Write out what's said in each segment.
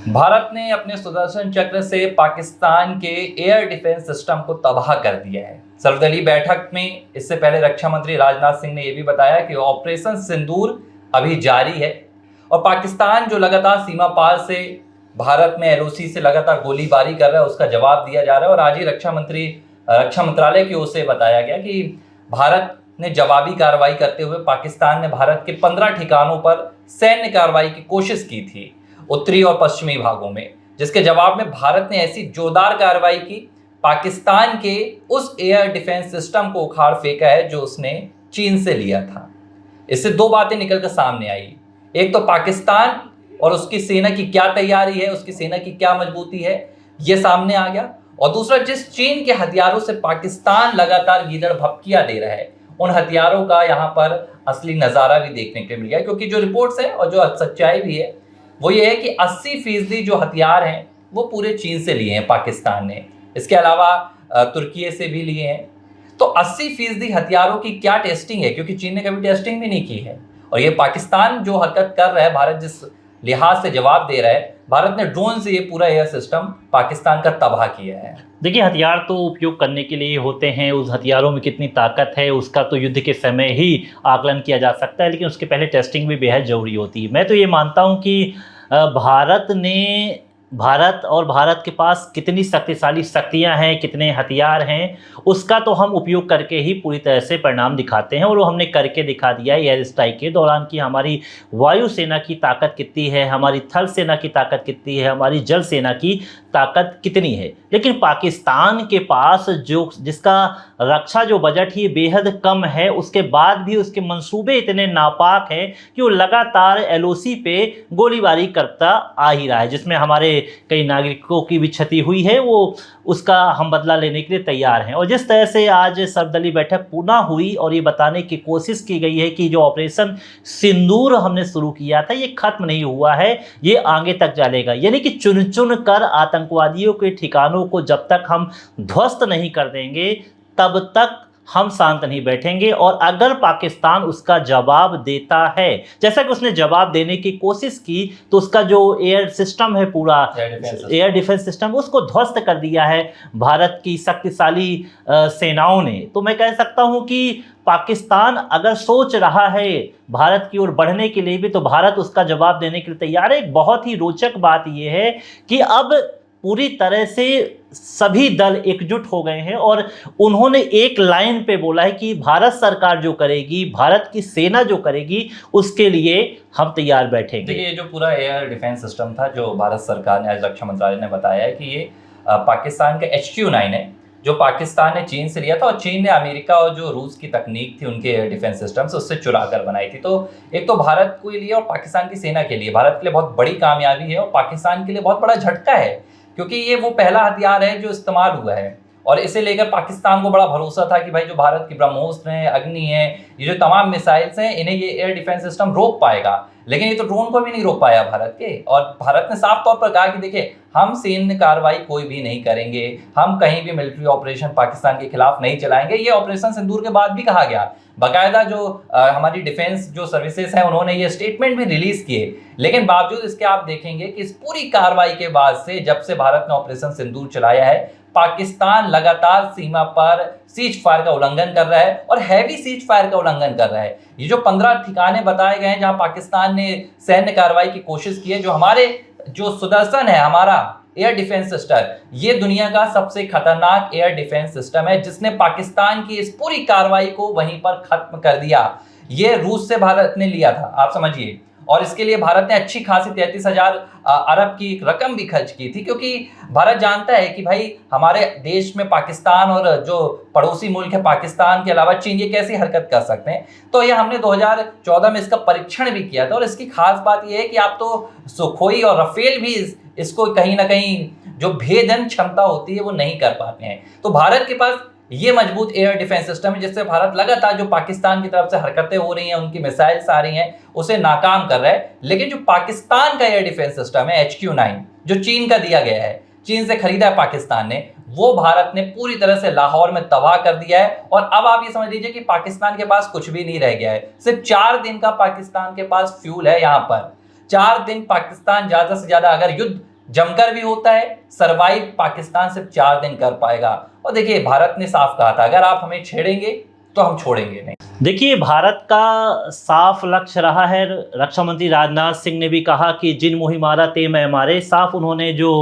भारत ने अपने सुदर्शन चक्र से पाकिस्तान के एयर डिफेंस सिस्टम को तबाह कर दिया है। सर्वदलीय बैठक में इससे पहले रक्षा मंत्री राजनाथ सिंह ने यह भी बताया कि ऑपरेशन सिंदूर अभी जारी है और पाकिस्तान जो लगातार सीमा पार से भारत में एलओसी से लगातार गोलीबारी कर रहा है उसका जवाब दिया जा रहा है। और आज ही रक्षा मंत्रालय की ओर से बताया गया कि भारत ने जवाबी कार्रवाई करते हुए पाकिस्तान ने भारत के 15 ठिकानों पर सैन्य कार्रवाई की कोशिश की थी उत्तरी और पश्चिमी भागों में, जिसके जवाब में भारत ने ऐसी जोरदार कार्रवाई की, पाकिस्तान के उस एयर डिफेंस सिस्टम को उखाड़ फेंका है जो उसने चीन से लिया था। इससे दो बातें निकलकर सामने आई। एक तो पाकिस्तान और उसकी सेना की क्या तैयारी है, उसकी सेना की क्या मजबूती है, यह सामने आ गया। और दूसरा, जिस चीन के हथियारों से पाकिस्तान लगातार गीदड़ भपकियां दे रहा है, उन हथियारों का यहाँ पर असली नज़ारा भी देखने को मिल गया। क्योंकि जो रिपोर्ट्स है और जो सच्चाई भी है वो ये है कि 80% जो हथियार हैं वो पूरे चीन से लिए हैं पाकिस्तान ने। इसके अलावा तुर्की से भी लिए हैं। तो 80% हथियारों की क्या टेस्टिंग है, क्योंकि चीन ने कभी टेस्टिंग भी नहीं की है। और ये पाकिस्तान जो हरकत कर रहा है, भारत जिस लिहाज से जवाब दे रहा है, भारत ने ड्रोन से ये पूरा एयर सिस्टम पाकिस्तान का तबाह किया है। देखिए, हथियार तो उपयोग करने के लिए होते हैं, उस हथियारों में कितनी ताकत है उसका तो युद्ध के समय ही आकलन किया जा सकता है, लेकिन उसके पहले टेस्टिंग भी बेहद ज़रूरी होती है। मैं तो ये मानता हूँ कि भारत के पास कितनी शक्तिशाली शक्तियां हैं, कितने हथियार हैं, उसका तो हम उपयोग करके ही पूरी तरह से परिणाम दिखाते हैं। और वो हमने करके दिखा दिया है एयर स्ट्राइक के दौरान कि हमारी वायुसेना की ताकत कितनी है, हमारी थल सेना की ताकत कितनी है, हमारी जल सेना की ताकत कितनी है। लेकिन पाकिस्तान के पास जिसका रक्षा जो बजट ही बेहद कम है, उसके बाद भी उसके मंसूबे इतने नापाक हैं कि वो लगातार एलओसी पे गोलीबारी करता आ ही रहा है, जिसमें हमारे कई नागरिकों की भी क्षति हुई है। वो उसका हम बदला लेने के लिए तैयार हैं। और जिस तरह से आज सर्वदलीय बैठक पुनः हुई और ये बताने की कोशिश की गई है कि जो ऑपरेशन सिंदूर हमने शुरू किया था ये खत्म नहीं हुआ है, ये आगे तक चलेगा। यानी कि चुन चुन कर आतंकवादियों के ठिकानों को जब तक हम ध्वस्त नहीं कर देंगे तब तक हम शांत नहीं बैठेंगे। और अगर पाकिस्तान उसका जवाब देता है, जैसा कि उसने जवाब देने की कोशिश की, तो उसका जो एयर सिस्टम है, पूरा एयर डिफेंस सिस्टम, उसको ध्वस्त कर दिया है भारत की शक्तिशाली सेनाओं ने। तो मैं कह सकता हूं कि पाकिस्तान अगर सोच रहा है भारत की ओर बढ़ने के लिए भी, तो भारत उसका जवाब देने के लिए तैयार है। एक बहुत ही रोचक बात यह है कि अब पूरी तरह से सभी दल एकजुट हो गए हैं और उन्होंने एक लाइन पे बोला है कि भारत सरकार जो करेगी, भारत की सेना जो करेगी, उसके लिए हम तैयार बैठेंगे। देखिए, ये जो पूरा एयर डिफेंस सिस्टम था जो भारत सरकार ने, आज रक्षा मंत्रालय ने बताया है कि ये पाकिस्तान का HQ-9 है जो पाकिस्तान ने चीन से लिया था। और चीन ने अमेरिका और जो रूस की तकनीक थी उनके एयर डिफेंस सिस्टम से उससे चुरा कर बनाई थी। तो एक तो भारत के लिए और पाकिस्तान की सेना के लिए, भारत के लिए बहुत बड़ी कामयाबी है और पाकिस्तान के लिए बहुत बड़ा झटका है, क्योंकि ये वो पहला हथियार है जो इस्तेमाल हुआ है। और इसे लेकर पाकिस्तान को बड़ा भरोसा था कि भाई जो भारत की ब्रह्मोस्त्र हैं, अग्नि है, ये जो तमाम मिसाइल्स हैं, इन्हें ये एयर डिफेंस सिस्टम रोक पाएगा। लेकिन ये तो ड्रोन को भी नहीं रोक पाया भारत के। और भारत ने साफ तौर पर कहा कि देखिए, हम सैन्य कार्रवाई कोई भी नहीं करेंगे, हम कहीं भी मिलिट्री ऑपरेशन पाकिस्तान के खिलाफ नहीं चलाएंगे। ये ऑपरेशन सिंदूर के बाद भी कहा गया। बाकायदा जो हमारी डिफेंस जो सर्विसेज हैं उन्होंने ये स्टेटमेंट भी रिलीज किए। लेकिन बावजूद इसके आप देखेंगे कि इस पूरी कार्रवाई के बाद से, जब से भारत ने ऑपरेशन सिंदूर चलाया है, पाकिस्तान लगातार सीमा पर सीज फायर का उल्लंघन कर रहा है और हैवी सीज फायर का उल्लंघन कर रहा है। ये जो 15 ठिकाने बताए गए हैं जहां पाकिस्तान ने सैन्य कार्रवाई की कोशिश की है, जो हमारे जो सुदर्शन है, हमारा एयर डिफेंस सिस्टम, ये दुनिया का सबसे खतरनाक एयर डिफेंस सिस्टम है जिसने पाकिस्तान की इस पूरी कार्रवाई को वहीं पर खत्म कर दिया। ये रूस से भारत ने लिया था, आप समझिए। और इसके लिए भारत ने अच्छी खासी 33,000 अरब की रकम भी खर्च की थी, क्योंकि भारत जानता है कि भाई हमारे देश में पाकिस्तान और जो पड़ोसी मुल्क है पाकिस्तान के अलावा चीन, ये कैसी हरकत कर सकते हैं। तो ये हमने 2014 में इसका परीक्षण भी किया था। और इसकी खास बात यह है कि आप तो सुखोई और राफेल भी इसको कहीं ना कहीं जो भेदन क्षमता होती है वो नहीं कर पाते हैं। तो भारत के पास ये मजबूत एयर डिफेंस सिस्टम है जिससे भारत लगातार जो पाकिस्तान की तरफ से हरकतें हो रही हैं, उनकी मिसाइल्स आ रही हैं, उसे नाकाम कर रहा है। लेकिन जो पाकिस्तान का एयर डिफेंस सिस्टम है HQ-9, जो चीन का दिया गया है, चीन से खरीदा है पाकिस्तान ने, वो भारत ने पूरी तरह से लाहौर में तबाह कर दिया है। और अब आप ये समझ लीजिए कि पाकिस्तान के पास कुछ भी नहीं रह गया है। सिर्फ 4 दिन का पाकिस्तान के पास फ्यूल है। यहाँ पर 4 दिन पाकिस्तान ज्यादा से ज्यादा अगर युद्ध जमकर भी होता है, सरवाइव पाकिस्तान सिर्फ 4 दिन कर पाएगा। और देखिए भारत ने साफ कहा था अगर आप हमें छेड़ेंगे तो हम छोड़ेंगे नहीं। देखिए, भारत का साफ लक्ष्य रहा है। रक्षा मंत्री राजनाथ सिंह ने भी कहा कि जिन मुहि मारा ते मैं मारे, साफ उन्होंने जो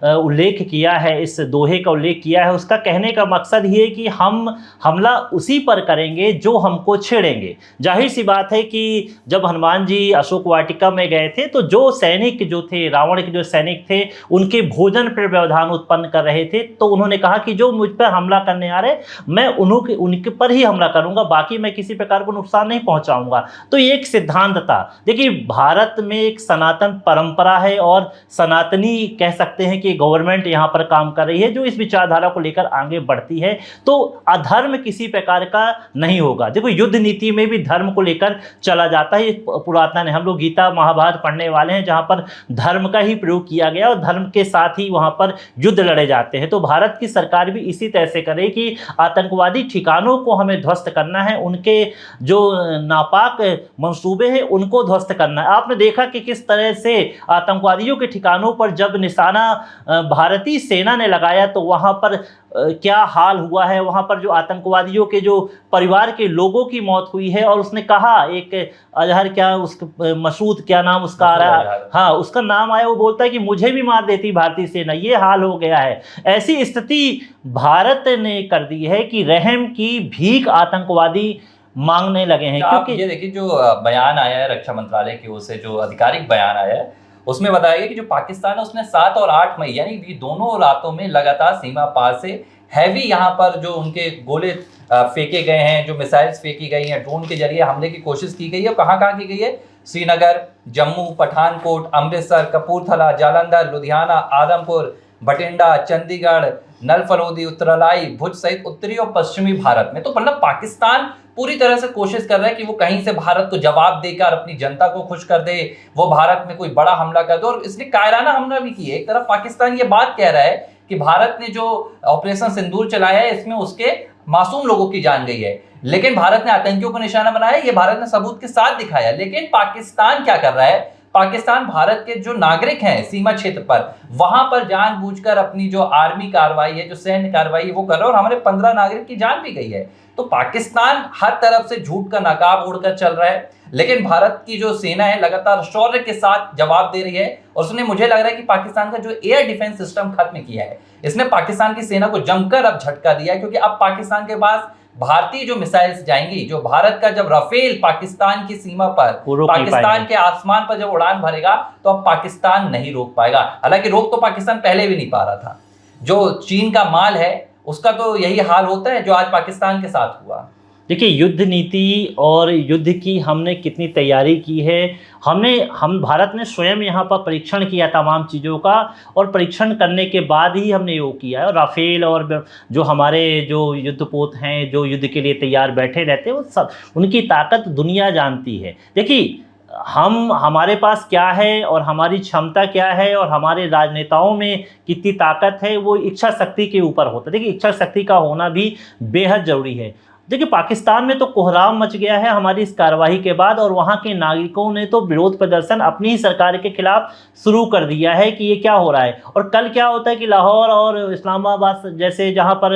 उल्लेख किया है, इस दोहे का उल्लेख किया है, उसका कहने का मकसद ये है कि हम हमला उसी पर करेंगे जो हमको छेड़ेंगे। जाहिर सी बात है कि जब हनुमान जी अशोक वाटिका में गए थे तो जो सैनिक जो थे, रावण के जो सैनिक थे, उनके भोजन पर व्यवधान उत्पन्न कर रहे थे, तो उन्होंने कहा कि जो मुझ पर हमला करने आ रहे मैं उनके पर ही हमला करूंगा, बाकी मैं किसी प्रकार को नुकसान नहीं पहुंचाऊंगा। तो ये एक सिद्धांत था। देखिए, भारत में एक सनातन परंपरा है और सनातनी कह सकते हैं कि गवर्नमेंट यहाँ पर काम कर रही है जो इस विचारधारा को लेकर आगे बढ़ती है। तो अधर्म किसी प्रकार का नहीं होगा। देखो, युद्ध नीति में भी धर्म को लेकर चला जाता है। पुरातन है, हम लोग गीता महाभारत पढ़ने वाले हैं जहाँ पर धर्म का ही प्रयोग किया गया और धर्म के साथ ही वहाँ पर युद्ध लड़े जाते हैं। तो भारत की सरकार भी इसी तरह से करे कि आतंकवादी ठिकानों को हमें ध्वस्त करना है, उनके जो नापाक मंसूबे हैं उनको ध्वस्त करना है। आपने देखा कि किस तरह से आतंकवादियों के ठिकानों पर जब निशाना भारतीय सेना ने लगाया तो वहाँ पर क्या हाल हुआ है। वहाँ पर जो आतंकवादियों के जो परिवार के लोगों की मौत हुई है, और उसने कहा एक अजहर, क्या उसका मसूद, क्या नाम उसका आ रहा है, हाँ उसका नाम आया, वो बोलता है कि मुझे भी मार देती भारतीय सेना, ये हाल हो गया है। ऐसी स्थिति भारत ने कर दी है कि रहम की भीख आतंकवादी मांगने लगे हैं। क्योंकि ये देखिए जो बयान आया है रक्षा मंत्रालय की ओर से, जो आधिकारिक बयान आया है, उसमें बताया गया कि जो पाकिस्तान है उसने 7 और 8 मई यानी ये दोनों रातों में लगातार सीमा पार से हैवी यहाँ पर जो उनके गोले फेंके गए हैं, जो मिसाइल्स फेंकी गई हैं, ड्रोन के जरिए हमले की कोशिश की गई है। कहाँ कहाँ की गई है? श्रीनगर, जम्मू, पठानकोट, अमृतसर, कपूरथला, जालंधर, लुधियाना, आदमपुर, बठिंडा, चंडीगढ़, नलफलोदी, उत्तरलाई, भुज सहित उत्तरी और पश्चिमी भारत में। तो मतलब पाकिस्तान पूरी तरह से कोशिश कर रहा है कि वो कहीं से भारत को जवाब देकर अपनी जनता को खुश कर दे, वो भारत में कोई बड़ा हमला कर दे, और इसलिए कायराना हमला भी किया। एक तरफ पाकिस्तान ये बात कह रहा है कि भारत ने जो ऑपरेशन सिंदूर चलाया है इसमें उसके मासूम लोगों की जान गई है, लेकिन भारत ने आतंकियों को निशाना बनाया, ये भारत ने सबूत के साथ दिखाया। लेकिन पाकिस्तान क्या कर रहा है? पाकिस्तान भारत के जो नागरिक हैं सीमा क्षेत्र पर, वहां पर जानबूझकर अपनी जो आर्मी कार्रवाई है, जो सैन्य कार्रवाई है वो कर रहा है, और हमारे 15 नागरिक की जान भी गई है। तो पाकिस्तान हर तरफ से झूठ का नकाब ओढ़कर चल रहा है, लेकिन भारत की जो सेना है लगातार शौर्य के साथ जवाब दे रही है। और उसने, मुझे लग रहा है कि पाकिस्तान का जो एयर डिफेंस सिस्टम खत्म किया है, इसने पाकिस्तान की सेना को जमकर अब झटका दिया है, क्योंकि अब पाकिस्तान के पास भारतीय जो मिसाइल्स जाएंगी, जो भारत का जब राफेल पाकिस्तान की सीमा पर, पाकिस्तान के आसमान पर जब उड़ान भरेगा, तो अब पाकिस्तान नहीं रोक पाएगा। हालांकि रोक तो पाकिस्तान पहले भी नहीं पा रहा था। जो चीन का माल है उसका तो यही हाल होता है जो आज पाकिस्तान के साथ हुआ। देखिए, युद्ध नीति और युद्ध की हमने कितनी तैयारी की है। हम भारत ने स्वयं यहाँ पर परीक्षण किया तमाम चीज़ों का, और परीक्षण करने के बाद ही हमने वो किया है। और राफेल और जो हमारे जो युद्धपोत हैं, जो युद्ध के लिए तैयार बैठे रहते हैं, वो सब उनकी ताकत दुनिया जानती है। देखिए, हमारे पास क्या है और हमारी क्षमता क्या है और हमारे राजनेताओं में कितनी ताकत है, वो इच्छा शक्ति के ऊपर होता है। देखिए, इच्छा शक्ति का होना भी बेहद ज़रूरी है। देखिए, पाकिस्तान में तो कोहराम मच गया है हमारी इस कार्रवाई के बाद, और वहाँ के नागरिकों ने तो विरोध प्रदर्शन अपनी ही सरकार के खिलाफ शुरू कर दिया है कि ये क्या हो रहा है। और कल क्या होता है कि लाहौर और इस्लामाबाद जैसे जहाँ पर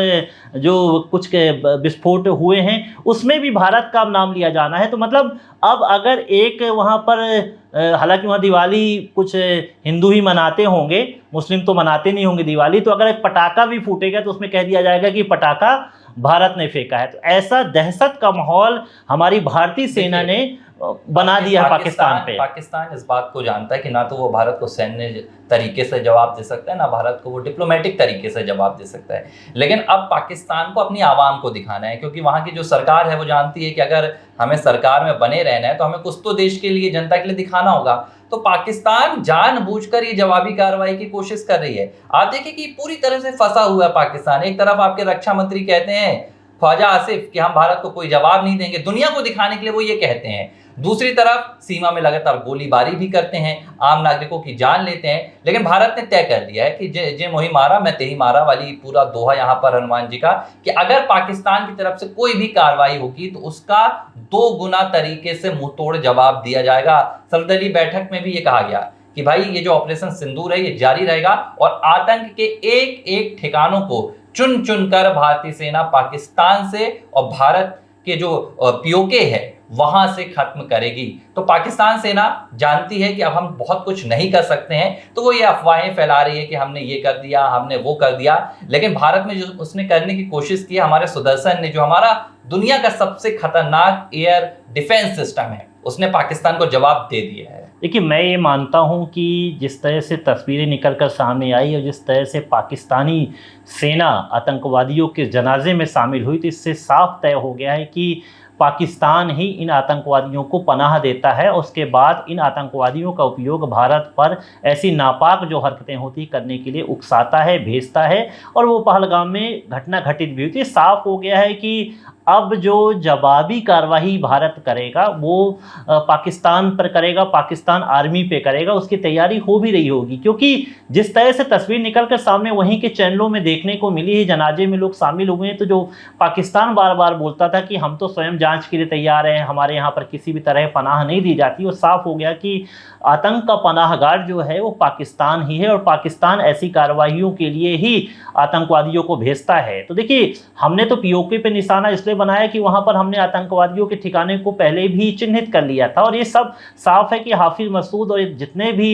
जो कुछ के विस्फोट हुए हैं, उसमें भी भारत का नाम लिया जाना है। तो मतलब अब अगर एक वहाँ पर, हालांकि वहाँ दिवाली कुछ हिंदू ही मनाते होंगे, मुस्लिम तो मनाते नहीं होंगे दिवाली, तो अगर एक पटाखा भी फूटेगा तो उसमें कह दिया जाएगा कि पटाखा भारत ने फेंका है। तो ऐसा दहशत का माहौल हमारी भारतीय सेना ने बना दिया है पाकिस्तान पे। पाकिस्तान इस बात को जानता है कि ना तो वो भारत को सैन्य तरीके से जवाब दे सकता है, ना भारत को वो डिप्लोमेटिक तरीके से जवाब दे सकता है। लेकिन अब पाकिस्तान को अपनी आवाम को दिखाना है, क्योंकि वहाँ की जो सरकार है वो जानती है कि अगर हमें सरकार में बने रहना है तो हमें कुछ तो देश के लिए, जनता के लिए दिखाना होगा। तो पाकिस्तान जानबूझकर ये जवाबी कार्रवाई की कोशिश कर रही है। आप देखिए कि पूरी तरह से फंसा हुआ है पाकिस्तान। एक तरफ आपके रक्षा मंत्री कहते हैं ख्वाजा आसिफ कि हम भारत को कोई जवाब नहीं देंगे, दुनिया को दिखाने के लिए वो ये कहते हैं। दूसरी तरफ सीमा में लगातार गोलीबारी भी करते हैं, आम नागरिकों की जान लेते हैं। लेकिन भारत ने तय कर लिया है कि जे मोही मारा मैं तेही मारा वाली पूरा दोहा यहाँ पर हनुमान जी का, कि अगर पाकिस्तान की तरफ से कोई भी कार्रवाई होगी तो उसका 2 गुना तरीके से मुंहतोड़ जवाब दिया जाएगा। सर्वदलीय बैठक में भी ये कहा गया कि भाई ये जो ऑपरेशन सिंदूर है ये जारी रहेगा और आतंक के एक एक ठिकानों को चुन चुन कर भारतीय सेना पाकिस्तान से और भारत के जो पीओके है वहां से खत्म करेगी। तो पाकिस्तान सेना जानती है कि अब हम बहुत कुछ नहीं कर सकते हैं, तो वो ये अफवाहें फैला रही है कि हमने ये कर दिया, हमने वो कर दिया। लेकिन भारत में जो उसने करने की कोशिश की, हमारे सुदर्शन ने, जो हमारा दुनिया का सबसे खतरनाक एयर डिफेंस सिस्टम है, उसने पाकिस्तान को जवाब दे दिया है। देखिए, मैं ये मानता हूँ कि जिस तरह से तस्वीरें निकल कर सामने आई और जिस तरह से पाकिस्तानी सेना आतंकवादियों के जनाजे में शामिल हुई, तो इससे साफ तय हो गया है कि पाकिस्तान ही इन आतंकवादियों को पनाह देता है और उसके बाद इन आतंकवादियों का उपयोग भारत पर ऐसी नापाक जो हरकतें होती करने के लिए उकसाता है, भेजता है। और वो पहलगाम में घटना घटित भी हुई थी। साफ हो गया है कि अब जो जवाबी कार्रवाई भारत करेगा वो पाकिस्तान पर करेगा, पाकिस्तान आर्मी पे करेगा, उसकी तैयारी हो भी रही होगी। क्योंकि जिस तरह से तस्वीर निकल कर सामने वहीं के चैनलों में देखने को मिली है, जनाजे में लोग शामिल हुए हैं, तो जो पाकिस्तान बार बार बोलता था कि हम तो स्वयं जांच के लिए तैयार हैं, हमारे यहाँ पर किसी भी तरह पनाह नहीं दी जाती, वो साफ हो गया कि आतंक का पनाहगार जो है वो पाकिस्तान ही है और पाकिस्तान ऐसी कार्रवाइयों के लिए ही आतंकवादियों को भेजता है। तो देखिए, हमने तो पीओके पे निशाना इसलिए बनाया कि वहाँ पर हमने आतंकवादियों के ठिकाने को पहले भी चिन्हित कर लिया था। और ये सब साफ है कि हाफिज मसूद और जितने भी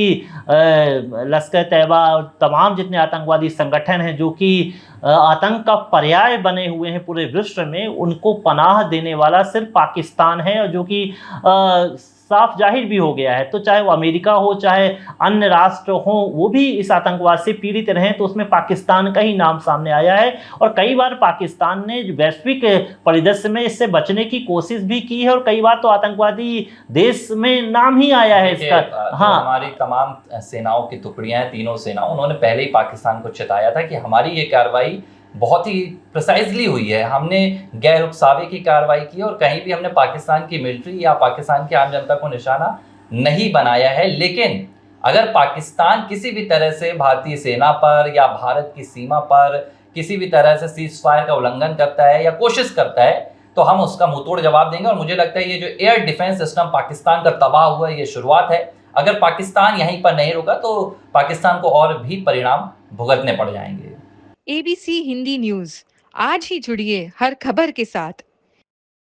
लश्कर तैयबा और तमाम जितने आतंकवादी संगठन हैं जो कि आतंक का पर्याय बने हुए हैं पूरे विश्व में, उनको पनाह देने वाला सिर्फ पाकिस्तान है। और जो कि साफ जाहिर भी हो गया है। तो चाहे वो अमेरिका हो, चाहे अन्य राष्ट्र हो, वो भी इस आतंकवाद से पीड़ित रहे, तो उसमें पाकिस्तान का ही नाम सामने आया है। और कई बार पाकिस्तान ने वैश्विक परिदृश्य में इससे बचने की कोशिश भी की है और कई बार तो आतंकवादी देश में नाम ही आया है इसका। हाँ, हमारी तमाम सेनाओं की टुकड़ियां हैं, तीनों सेनाओं, उन्होंने पहले ही पाकिस्तान को चेताया था कि हमारी ये कार्रवाई बहुत ही प्रिसाइजली हुई है, हमने गैर उकसावे की कार्रवाई की और कहीं भी हमने पाकिस्तान की मिलिट्री या पाकिस्तान की आम जनता को निशाना नहीं बनाया है। लेकिन अगर पाकिस्तान किसी भी तरह से भारतीय सेना पर या भारत की सीमा पर किसी भी तरह से सीज फायर का उल्लंघन करता है या कोशिश करता है, तो हम उसका मुंहतोड़ जवाब देंगे। और मुझे लगता है ये जो एयर डिफेंस सिस्टम पाकिस्तान का तबाह हुआ है, ये शुरुआत है। अगर पाकिस्तान यहीं पर नहीं रुका तो पाकिस्तान को और भी परिणाम भुगतने पड़ जाएंगे। एबीसी हिंदी न्यूज, आज ही जुड़िए हर खबर के साथ।